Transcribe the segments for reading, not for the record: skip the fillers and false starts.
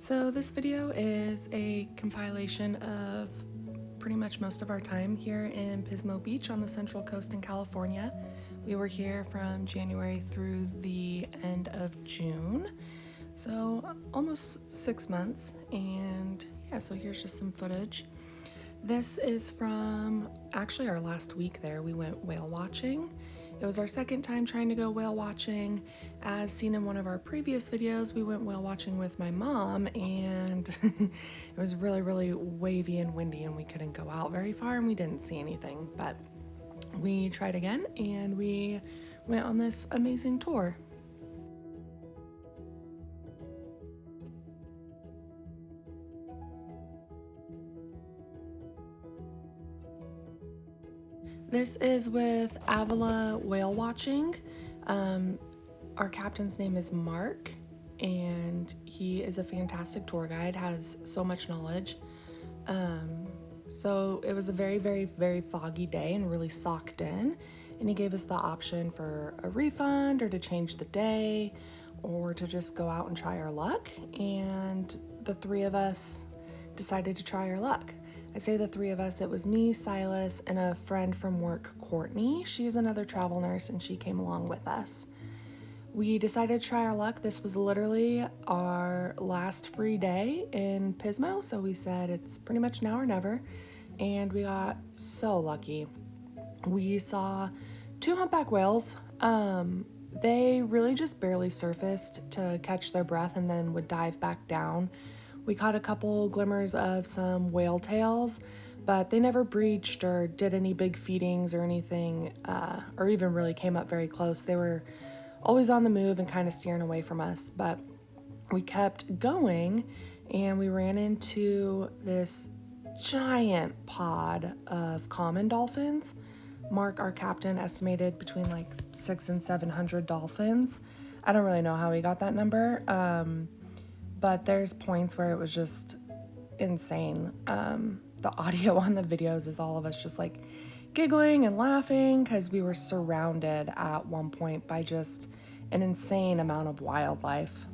So this video is a compilation of pretty much most of our time here in Pismo Beach on the Central Coast in California. We were here from January through the end of June, so almost 6 months, and yeah, so here's just some footage. This is from actually our last week there. We went whale watching. It was our second time trying to go whale watching. As seen in one of our previous videos, we went whale watching with my mom, and it was really wavy and windy, and we couldn't go out very far, and we didn't see anything. But we tried again, and we went on this amazing tour. This is with Avila Whale Watching. Our captain's name is Mark, and he is a fantastic tour guide, has so much knowledge. So it was a very foggy day and really socked in, and he gave us the option for a refund or to change the day or to just go out and try our luck, and the three of us decided to try our luck. I say the three of us, it was me, Silas, and a friend from work, Courtney. She's another travel nurse, and she came along with us. We decided to try our luck. This was literally our last free day in Pismo, so we said it's pretty much now or never, and we got so lucky. We saw 2 humpback whales. They really just barely surfaced to catch their breath and then would dive back down. We caught a couple glimmers of some whale tails, but they never breached or did any big feedings or anything, or even really came up very close. They were always on the move and kind of steering away from us, but we kept going, and we ran into this giant pod of common dolphins. Mark, our captain, estimated between like 600 and 700 dolphins. I don't really know how he got that number, but there's points where it was just insane. The audio on the videos is all of us just like giggling and laughing because we were surrounded at one point by just an insane amount of wildlife.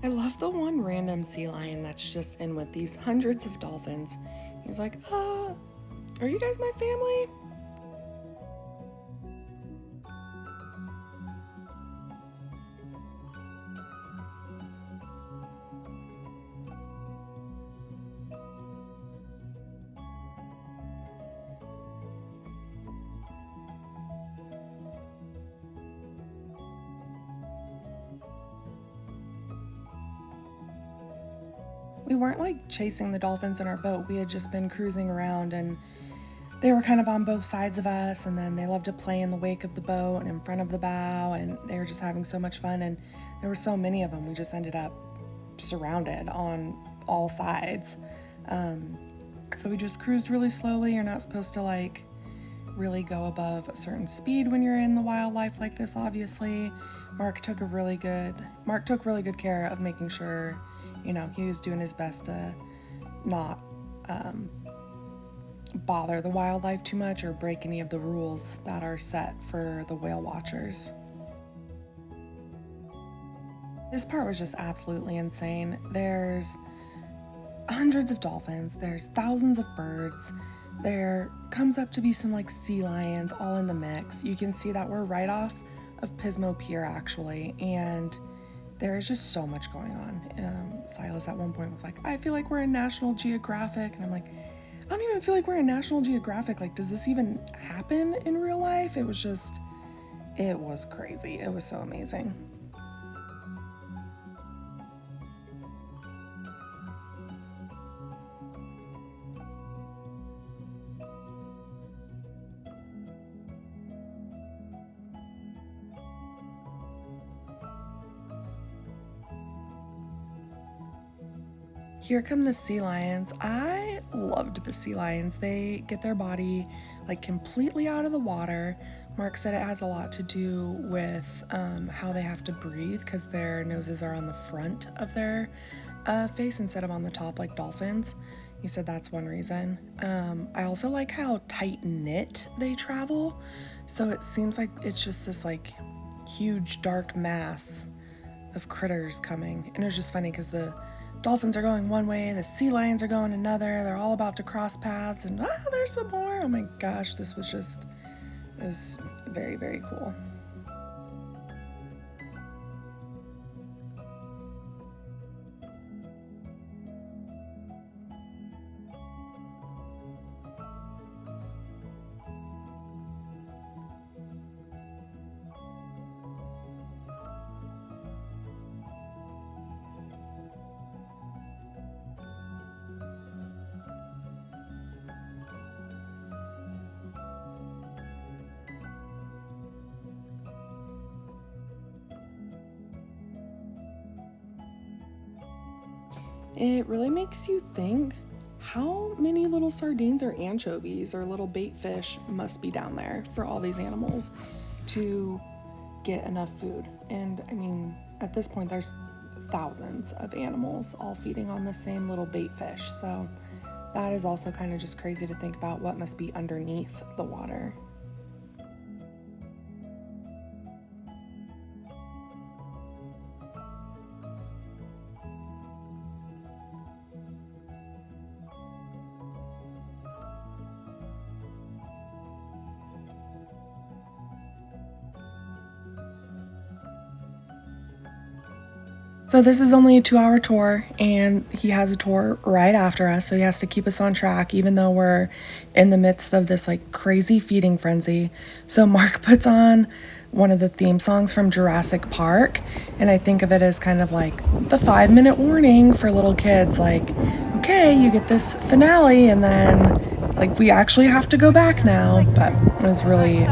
I love the one random sea lion that's just in with these hundreds of dolphins. He's like, are you guys my family? We weren't like chasing the dolphins in our boat. We had just been cruising around, and they were kind of on both sides of us, and then they loved to play in the wake of the boat and in front of the bow, and they were just having so much fun, and there were so many of them. We just ended up surrounded on all sides. So we just cruised really slowly. You're not supposed to like really go above a certain speed when you're in the wildlife like this, obviously. Mark took really good care of making sure, you know, he was doing his best to not bother the wildlife too much or break any of the rules that are set for the whale watchers. This part was just absolutely insane. There's hundreds of dolphins, there's thousands of birds, there comes up to be some like sea lions all in the mix. You can see that we're right off of Pismo Pier actually, and there's just so much going on. Silas at one point was like, I feel like we're in National Geographic, and I'm like, I don't even feel like we're in National Geographic. Like, does this even happen in real life? It was crazy. It was so amazing. Here come the sea lions. I loved the sea lions. They get their body like completely out of the water. Mark said it has a lot to do with how they have to breathe because their noses are on the front of their face instead of on the top like dolphins. He said that's one reason. I also like how tight knit they travel. So it seems like it's just this like huge dark mass of critters coming. And it was just funny because the dolphins are going one way, the sea lions are going another. They're all about to cross paths, and there's some more. Oh my gosh, it was very, very cool. It really makes you think how many little sardines or anchovies or little bait fish must be down there for all these animals to get enough food. And I mean, at this point, there's thousands of animals all feeding on the same little bait fish. So that is also kind of just crazy to think about what must be underneath the water. So this is only a 2-hour tour, and he has a tour right after us, so he has to keep us on track even though we're in the midst of this like crazy feeding frenzy. So Mark puts on one of the theme songs from Jurassic Park, and I think of it as kind of like the 5-minute warning for little kids, like, okay, you get this finale and then like we actually have to go back now. But it was really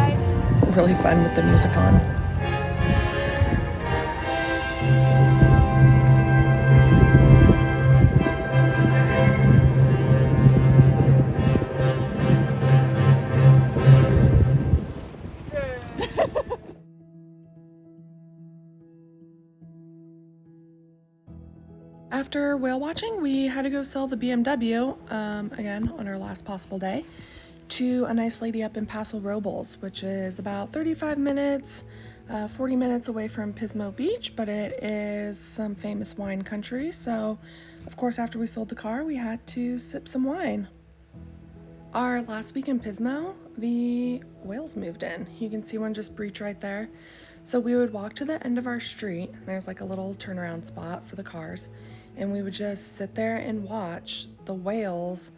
fun with the music on. After whale watching, we had to go sell the BMW, again, on our last possible day, to a nice lady up in Paso Robles, which is about 35 minutes, 40 minutes away from Pismo Beach, but it is some famous wine country. So, of course, after we sold the car, we had to sip some wine. Our last week in Pismo, the whales moved in. You can see one just breach right there. So we would walk to the end of our street. There's like a little turnaround spot for the cars. And we would just sit there and watch the whales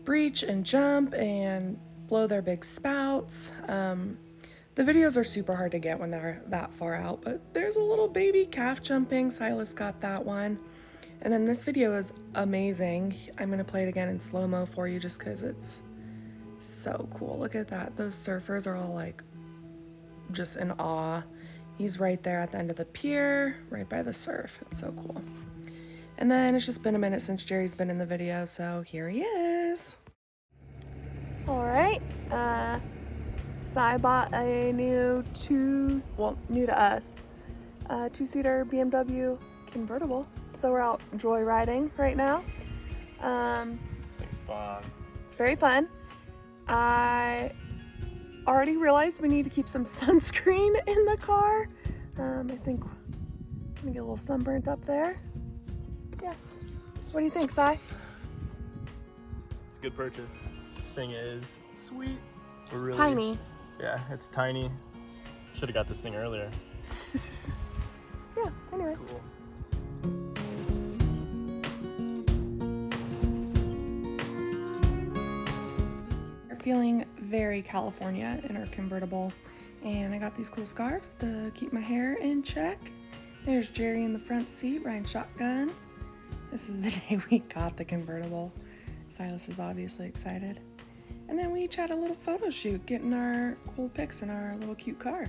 breach and jump and blow their big spouts. The videos are super hard to get when they're that far out, but there's a little baby calf jumping. Silas got that one. And then this video is amazing. I'm gonna play it again in slow-mo for you just because it's so cool. Look at that. Those surfers are all like just in awe. He's right there at the end of the pier, right by the surf. It's so cool. And then it's just been a minute since Jerry's been in the video, so here he is. night. Cy bought a new new to us, two-seater BMW convertible. So we're out joyriding right now. This thing's fun. It's very fun. I already realized we need to keep some sunscreen in the car. I think I'm gonna get a little sunburnt up there. Yeah. What do you think, Cy? It's a good purchase. This thing is sweet. It's tiny. Yeah, it's tiny. Should have got this thing earlier. Yeah, anyways. Cool. We're feeling very California in our convertible, and I got these cool scarves to keep my hair in check. There's Jerry in the front seat riding shotgun. This is the day we got the convertible. Silas is obviously excited. And then we each had a little photo shoot, getting our cool pics in our little cute car.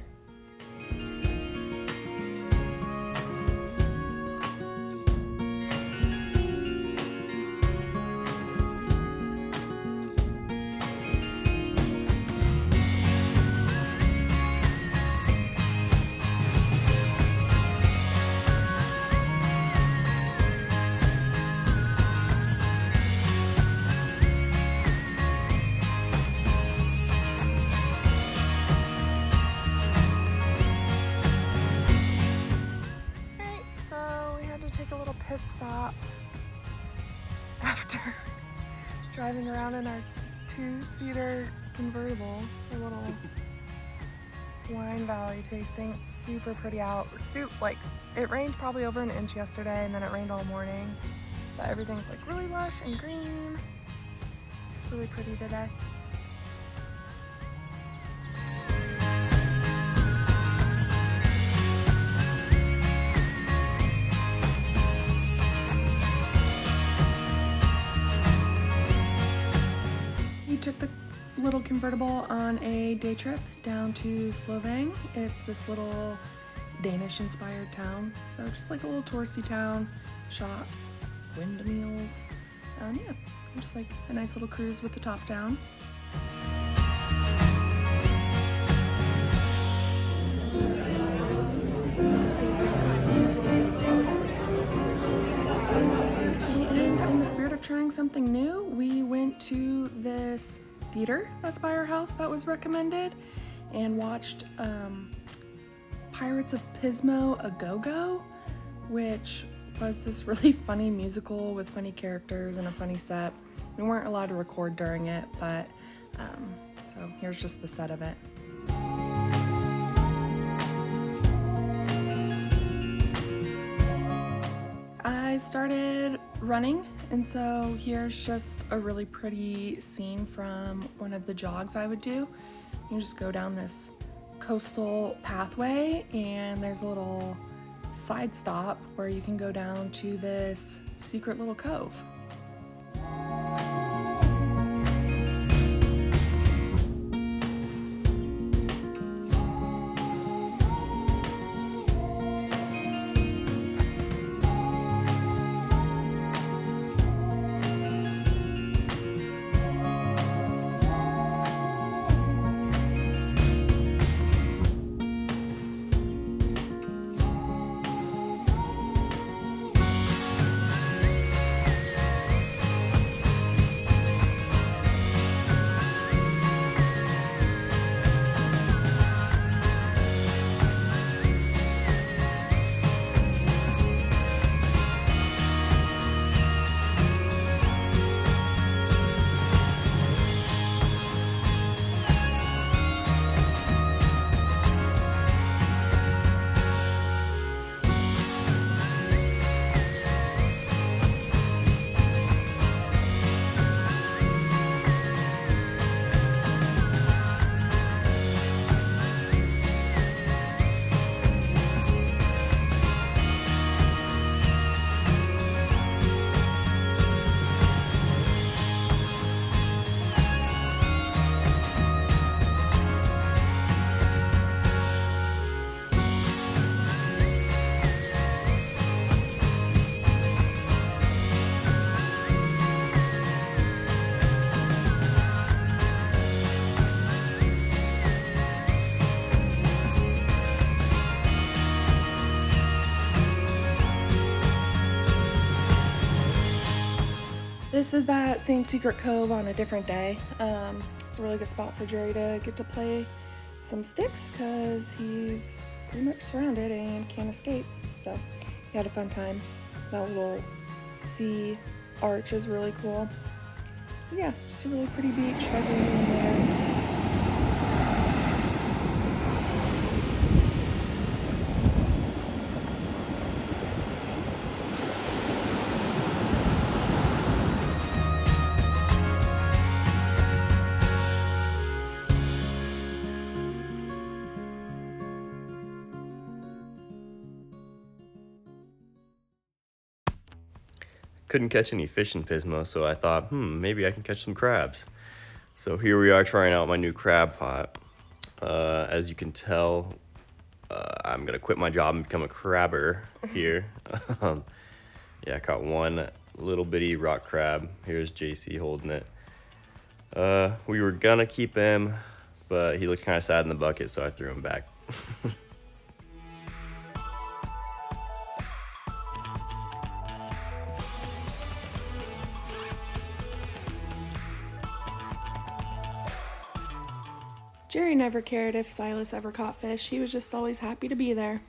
So we had to take a little pit stop after driving around in our two-seater convertible, a little wine valley tasting. It's super pretty out. It rained probably over an inch yesterday, and then it rained all morning, but everything's like really lush and green. It's really pretty today. We took the little convertible on a day trip down to Slovang. It's this little Danish-inspired town, so just like a little touristy town, shops, windmills. Yeah, so just like a nice little cruise with the top down. And in the spirit of trying something new, we went to this theater that's by our house that was recommended and watched Pirates of Pismo A Go-Go, which was this really funny musical with funny characters and a funny set. We weren't allowed to record during it, but so here's just the set of it. I started running, and so here's just a really pretty scene from one of the jogs I would do. You just go down this coastal pathway, and there's a little side stop where you can go down to this secret little cove. this is that same secret cove on a different day. It's a really good spot for Jerry to get to play some sticks because he's pretty much surrounded and can't escape. So he had a fun time. That little sea arch is really cool. But yeah, just a really pretty beach. Hardly anyone there. Couldn't catch any fish in Pismo, so I thought, maybe I can catch some crabs. So here we are trying out my new crab pot. As you can tell, I'm gonna quit my job and become a crabber here. Yeah, I caught one little bitty rock crab. Here's JC holding it. We were gonna keep him, but he looked kind of sad in the bucket, so I threw him back. Jerry never cared if Silas ever caught fish. He was just always happy to be there.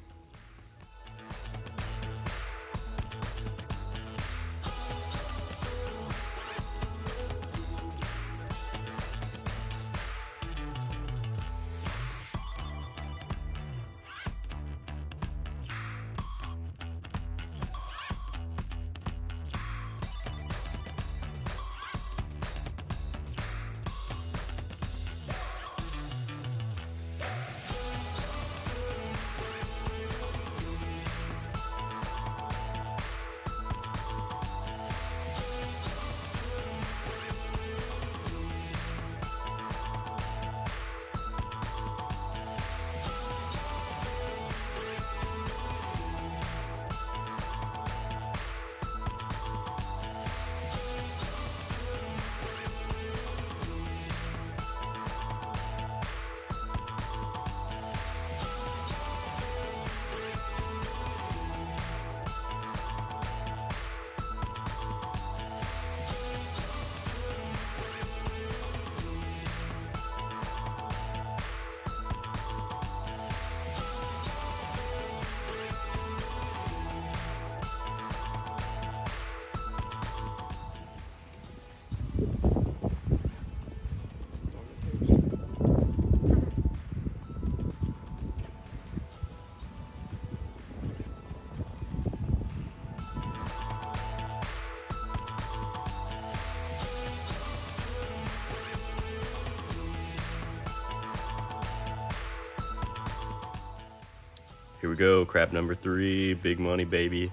Here we go, crab number 3, big money baby.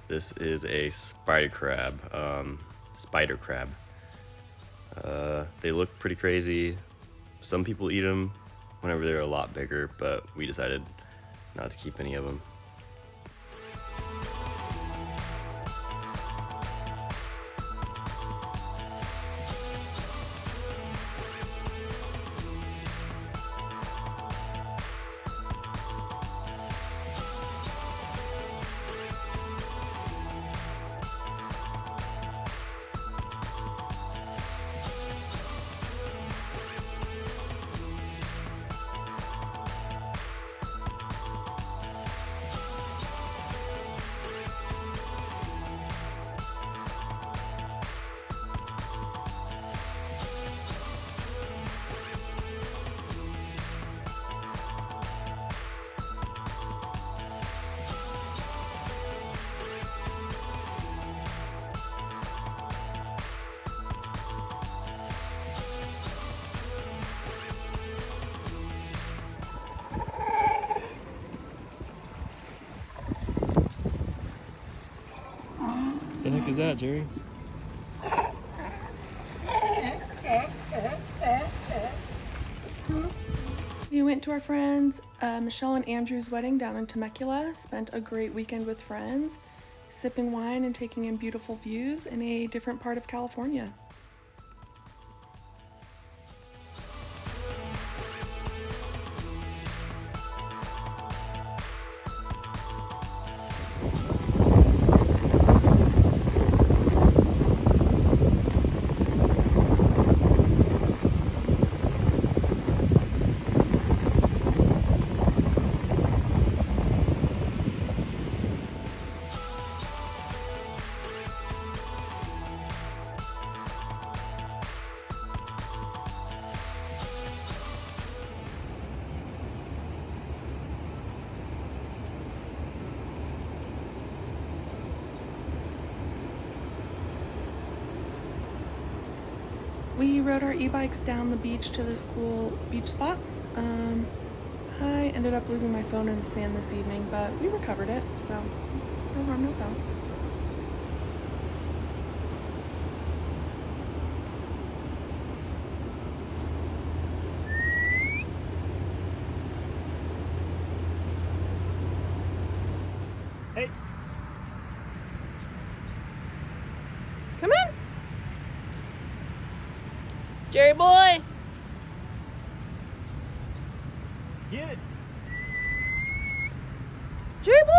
This is a spider crab. They look pretty crazy. Some people eat them whenever they're a lot bigger, but we decided not to keep any of them. The heck is that, Jerry? We went to our friends Michelle and Andrew's wedding down in Temecula, spent a great weekend with friends, sipping wine and taking in beautiful views in a different part of California. rode our e-bikes down the beach to this cool beach spot. I ended up losing my phone in the sand this evening, but we recovered it, so no harm, no foul. Hey. Come in. Jerry boy. Get it. Jerry boy.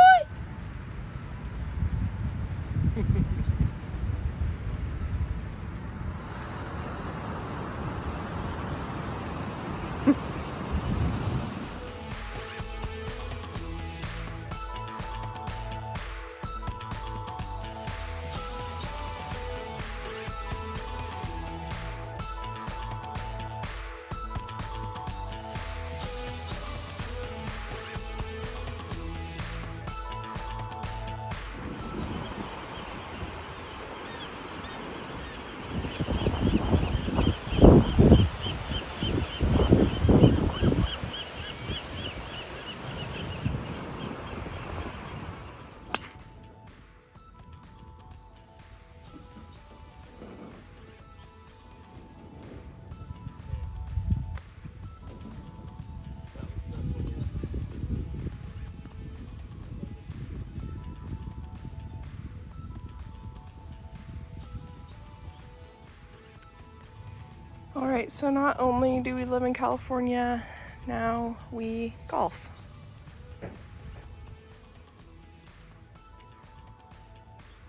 All right, so not only do we live in California, now we golf.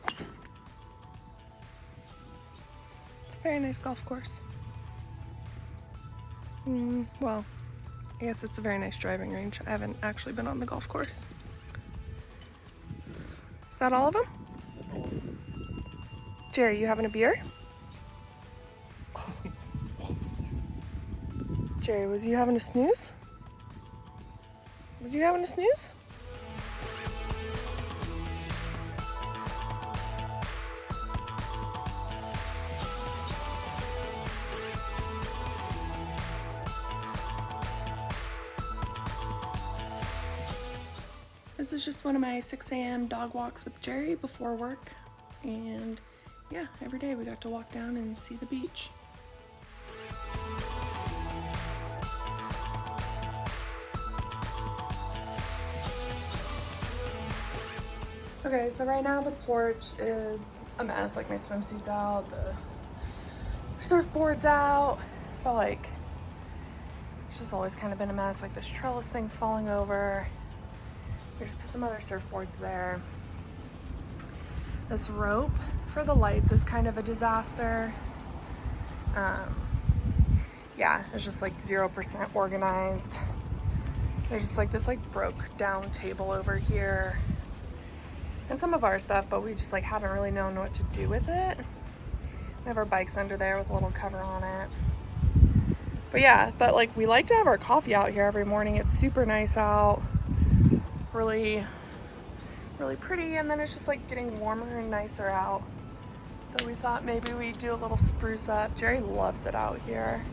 It's a very nice golf course. Well, I guess it's a very nice driving range. I haven't actually been on the golf course. Is that all of them? Jerry, you having a beer? Oh, thanks. Jerry, was you having a snooze? Was you having a snooze? This is just one of my 6 a.m. dog walks with Jerry before work. And yeah, every day we got to walk down and see the beach. Okay, so right now the porch is a mess. Like my swimsuit's out, the surfboard's out, but like it's just always kind of been a mess. Like this trellis thing's falling over. We just put some other surfboards there. This rope for the lights is kind of a disaster. Yeah, it's just like 0% organized. There's just like this like broke down table over here and some of our stuff, but we just like haven't really known what to do with it. We have our bikes under there with a little cover on it. But yeah, but like we like to have our coffee out here every morning. It's super nice out. Really pretty, and then it's just like getting warmer and nicer out. So we thought maybe we'd do a little spruce up. Jerry loves it out here.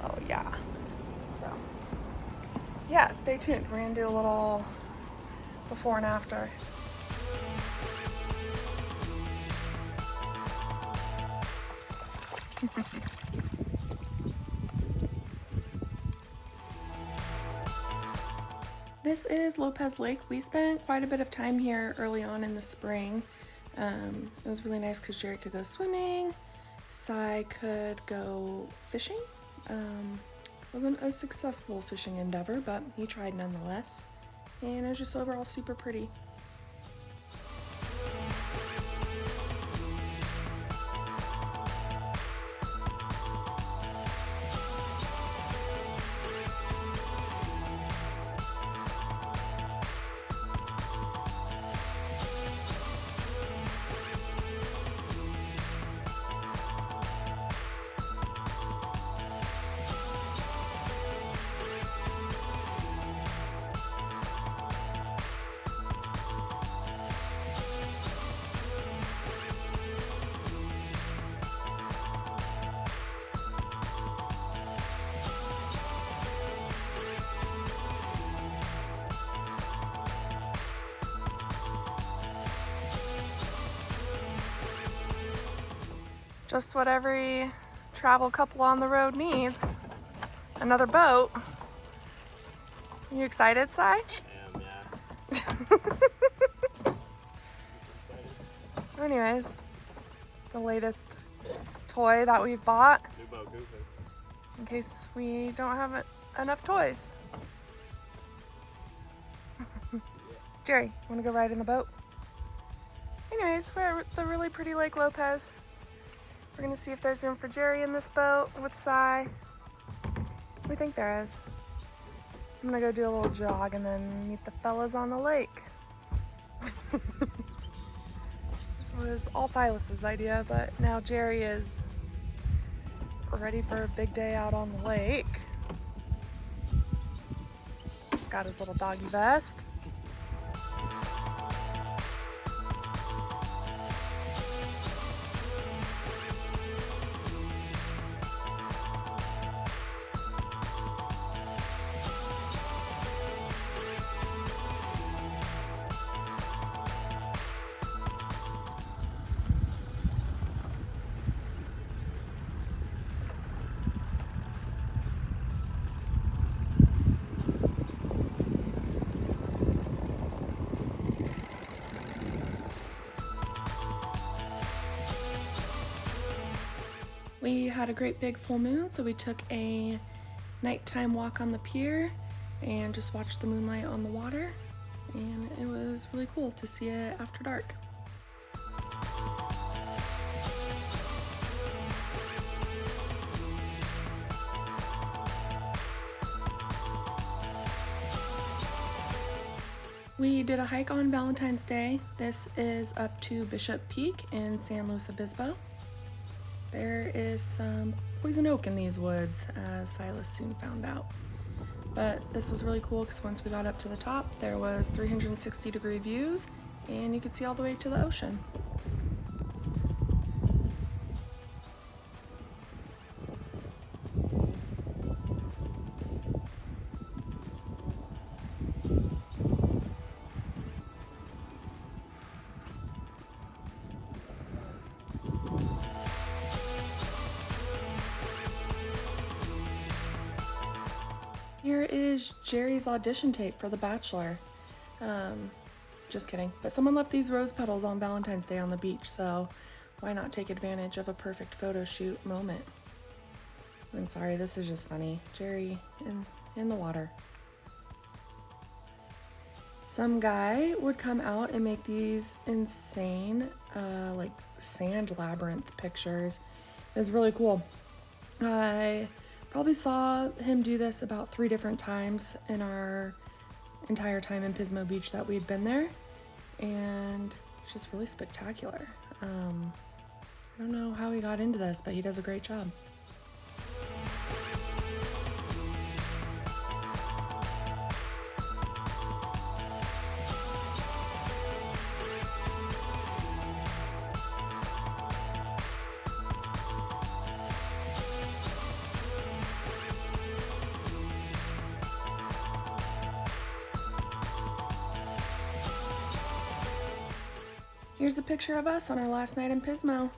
Oh yeah. So yeah, stay tuned. We're gonna do a little before and after. This is Lopez Lake. We spent quite a bit of time here early on in the spring. It was really nice because Jerry could go swimming, Sai could go fishing. Wasn't a successful fishing endeavor, but he tried nonetheless. And it was just overall super pretty. Just what every travel couple on the road needs. Another boat. Are you excited, Si? I am, yeah. So anyways, it's the latest toy that we've bought New boat, goofy. in case we don't have enough toys. Jerry, want to go ride in the boat? Anyways, we're at the really pretty Lake Lopez. We're gonna see if there's room for Jerry in this boat with Si. We think there is. I'm gonna go do a little jog and then meet the fellas on the lake. This was all Silas's idea, but now Jerry is ready for a big day out on the lake. Got his little doggy vest. We had a great big full moon, so we took a nighttime walk on the pier and just watched the moonlight on the water, and it was really cool to see it after dark. We did a hike on Valentine's Day. This is up to Bishop Peak in San Luis Obispo. There is some poison oak in these woods, as Silas soon found out. But this was really cool because once we got up to the top, there was 360-degree views and you could see all the way to the ocean. Here is Jerry's audition tape for The Bachelor. Just kidding. But someone left these rose petals on Valentine's Day on the beach, so why not take advantage of a perfect photo shoot moment? I'm sorry, this is just funny. Jerry in the water. Some guy would come out and make these insane, like sand labyrinth pictures. It was really cool. I probably saw him do this about 3 different times in our entire time in Pismo Beach that we'd been there, and it's just really spectacular. I don't know how he got into this, but he does a great job. Here's a picture of us on our last night in Pismo.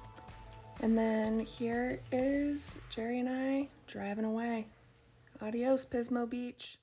And then here is Jerry and I driving away. Adios, Pismo Beach.